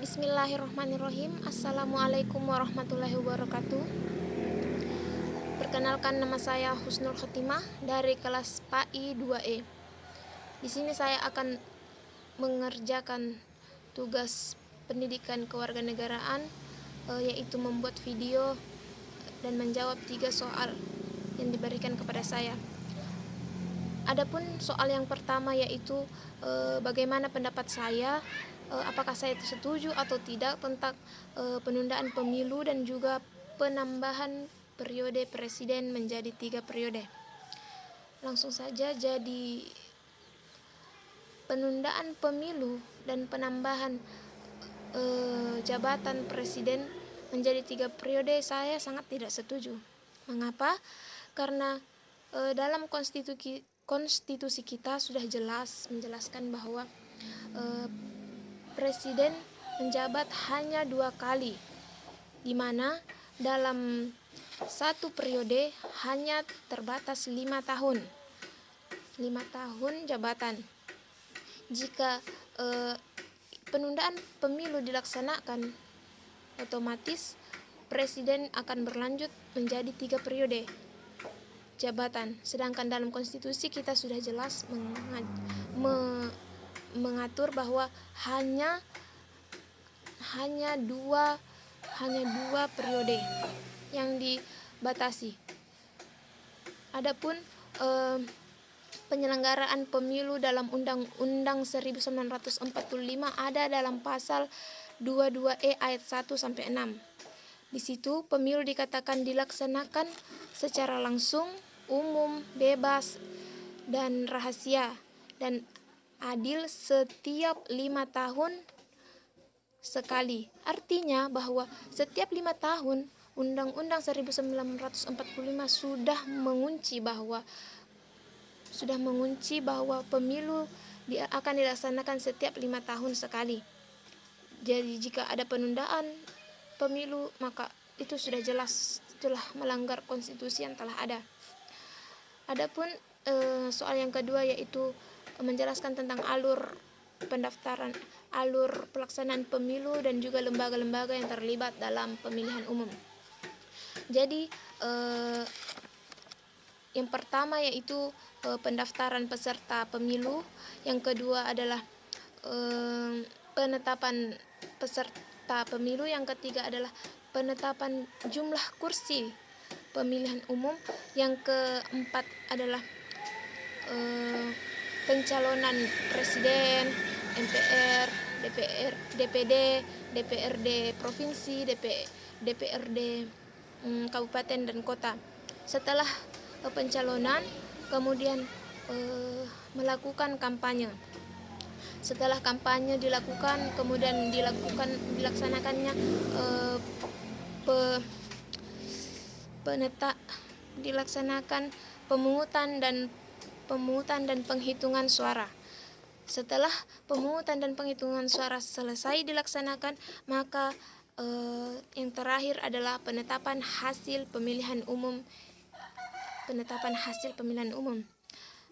Bismillahirrahmanirrahim. Assalamualaikum warahmatullahi wabarakatuh. Perkenalkan, nama saya Husnul Khotimah dari kelas PAI 2E. Di sini saya akan mengerjakan tugas pendidikan kewarganegaraan, yaitu membuat video dan menjawab 3 soal yang diberikan kepada saya. Adapun soal yang pertama yaitu bagaimana pendapat saya, apakah saya setuju atau tidak tentang penundaan pemilu dan juga penambahan periode presiden menjadi 3 periode. Langsung saja, jadi penundaan pemilu dan penambahan jabatan presiden menjadi 3 periode saya sangat tidak setuju. Mengapa? Karena dalam konstitusi kita sudah jelas menjelaskan bahwa presiden menjabat hanya 2 kali, di mana dalam 1 periode hanya terbatas 5 tahun. 5 tahun jabatan. Jika penundaan pemilu dilaksanakan, otomatis presiden akan berlanjut menjadi 3 periode jabatan. Sedangkan dalam konstitusi kita sudah jelas mengatur bahwa hanya dua periode yang dibatasi. Adapun penyelenggaraan pemilu dalam Undang-Undang 1945 ada dalam pasal 22E ayat 1 sampai 6. Di situ pemilu dikatakan dilaksanakan secara langsung, umum, bebas, dan rahasia dan adil setiap 5 tahun sekali. Artinya bahwa setiap 5 tahun Undang-Undang 1945 sudah mengunci bahwa pemilu akan dilaksanakan setiap 5 tahun sekali. Jadi jika ada penundaan pemilu, maka itu sudah jelas telah melanggar konstitusi yang telah ada. Adapun soal yang kedua yaitu menjelaskan tentang alur pendaftaran, alur pelaksanaan pemilu dan juga lembaga-lembaga yang terlibat dalam pemilihan umum. Jadi yang pertama yaitu pendaftaran peserta pemilu, yang kedua adalah penetapan peserta pemilu, yang ketiga adalah penetapan jumlah kursi pemilihan umum, yang keempat adalah pencalonan presiden, MPR, DPD, DPRD provinsi, DPRD kabupaten dan kota. Setelah pencalonan, kemudian melakukan kampanye. Setelah kampanye dilakukan, kemudian dilaksanakannya dilaksanakan pemungutan dan penghitungan suara. Setelah pemungutan dan penghitungan suara selesai dilaksanakan, maka yang terakhir adalah penetapan hasil pemilihan umum.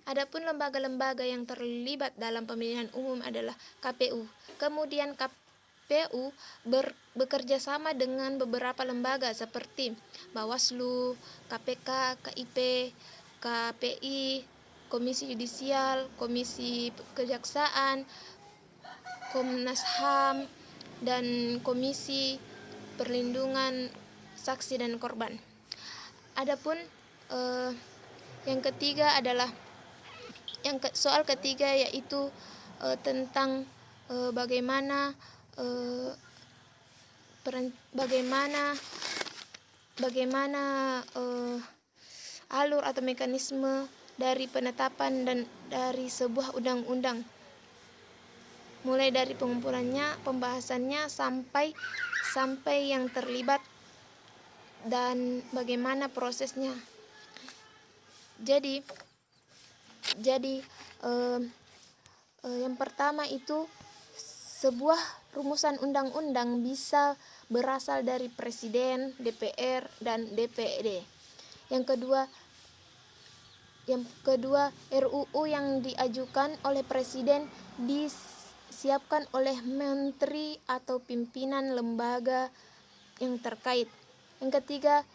Adapun lembaga-lembaga yang terlibat dalam pemilihan umum adalah KPU. Kemudian KPU bekerja sama dengan beberapa lembaga seperti Bawaslu, KPK, KIP, KPI, Komisi Yudisial, Komisi Kejaksaan, Komnas HAM, dan Komisi Perlindungan Saksi dan Korban. Adapun yang ketiga adalah soal ketiga yaitu tentang bagaimana alur atau mekanisme dari penetapan dan dari sebuah undang-undang, mulai dari pengumpulannya, pembahasannya sampai yang terlibat dan bagaimana prosesnya. Jadi yang pertama itu sebuah rumusan undang-undang bisa berasal dari presiden, DPR, dan DPD. Yang kedua RUU yang diajukan oleh presiden disiapkan oleh menteri atau pimpinan lembaga yang terkait. Yang ketiga,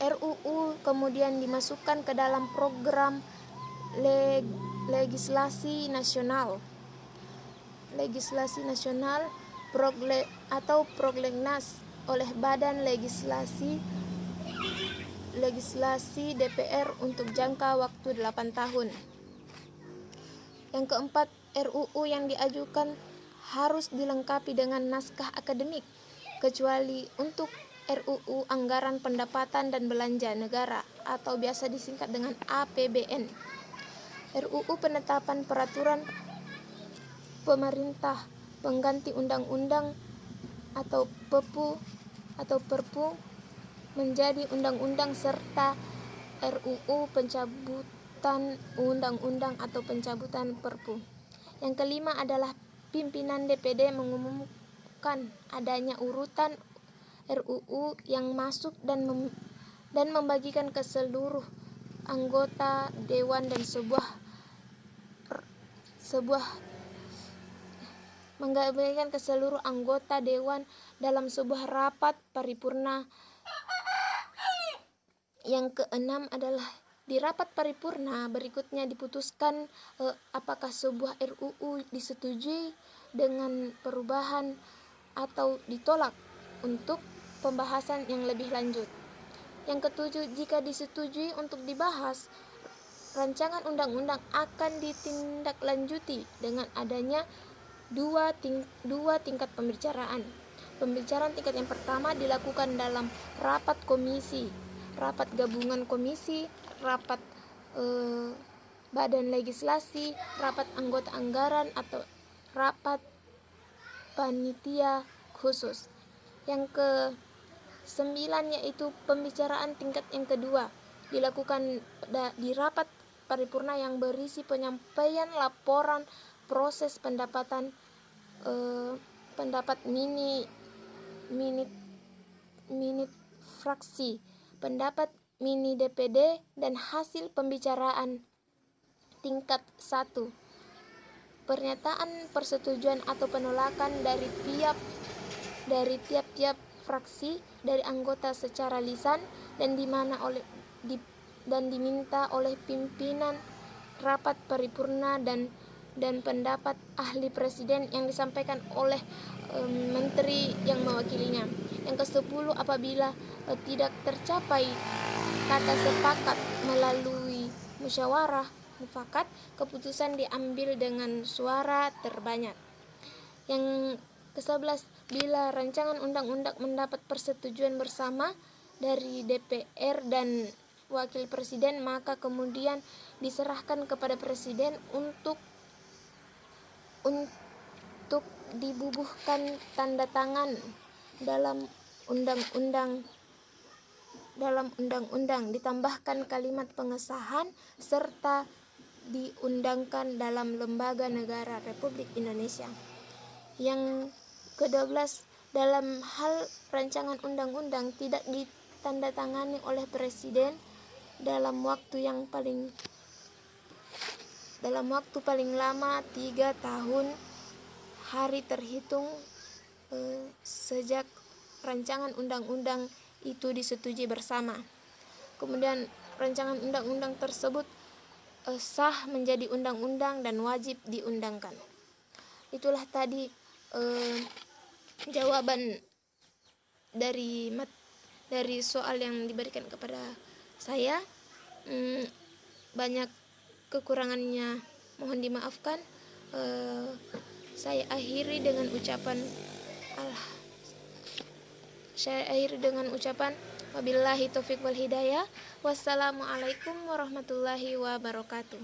RUU kemudian dimasukkan ke dalam program legislasi nasional atau Proglegnas oleh Badan Legislasi DPR untuk jangka waktu 8 tahun. Yang keempat, RUU yang diajukan harus dilengkapi dengan naskah akademik, kecuali untuk RUU Anggaran Pendapatan dan Belanja Negara atau biasa disingkat dengan APBN. RUU Penetapan Peraturan Pemerintah Pengganti Undang-Undang atau Perpu menjadi undang-undang, serta RUU Pencabutan Undang-Undang atau pencabutan Perpu. Yang kelima adalah pimpinan DPD mengumumkan adanya urutan RUU yang masuk dan membagikan ke seluruh anggota dewan dan mengabaikan ke seluruh anggota dewan dalam sebuah rapat paripurna. Yang keenam adalah di rapat paripurna berikutnya diputuskan apakah sebuah RUU disetujui dengan perubahan atau ditolak untuk pembahasan yang lebih lanjut. Yang ketujuh, jika disetujui untuk dibahas, rancangan undang-undang akan ditindaklanjuti dengan adanya dua tingkat pembicaraan. Pembicaraan tingkat yang pertama dilakukan dalam rapat komisi, rapat gabungan komisi, rapat badan legislasi, rapat anggota anggaran atau rapat panitia khusus. Yang ke-9 yaitu pembicaraan tingkat yang kedua dilakukan di rapat paripurna yang berisi penyampaian laporan proses pendapat mini fraksi, pendapat mini DPD, dan hasil pembicaraan tingkat 1. Pernyataan persetujuan atau penolakan dari tiap-tiap fraksi dari anggota secara lisan dan diminta oleh pimpinan rapat paripurna dan pendapat ahli presiden yang disampaikan oleh menteri yang mewakilinya. Yang ke-10, apabila tidak tercapai kata sepakat melalui musyawarah mufakat, keputusan diambil dengan suara terbanyak. Yang ke-11, bila rancangan undang-undang mendapat persetujuan bersama dari DPR dan wakil presiden, maka kemudian diserahkan kepada presiden untuk dibubuhkan tanda tangan dalam undang-undang, ditambahkan kalimat pengesahan serta diundangkan dalam lembaga negara Republik Indonesia. Yang ke-12, dalam hal rancangan undang-undang tidak ditandatangani oleh presiden dalam waktu paling lama 3 tahun hari terhitung sejak rancangan undang-undang itu disetujui bersama. Kemudian rancangan undang-undang tersebut sah menjadi undang-undang dan wajib diundangkan. Itulah tadi jawaban dari soal yang diberikan kepada saya. Banyak kekurangannya mohon dimaafkan. Saya akhiri dengan ucapan wabillahi taufiq wal hidayah. Wassalamualaikum warahmatullahi wabarakatuh.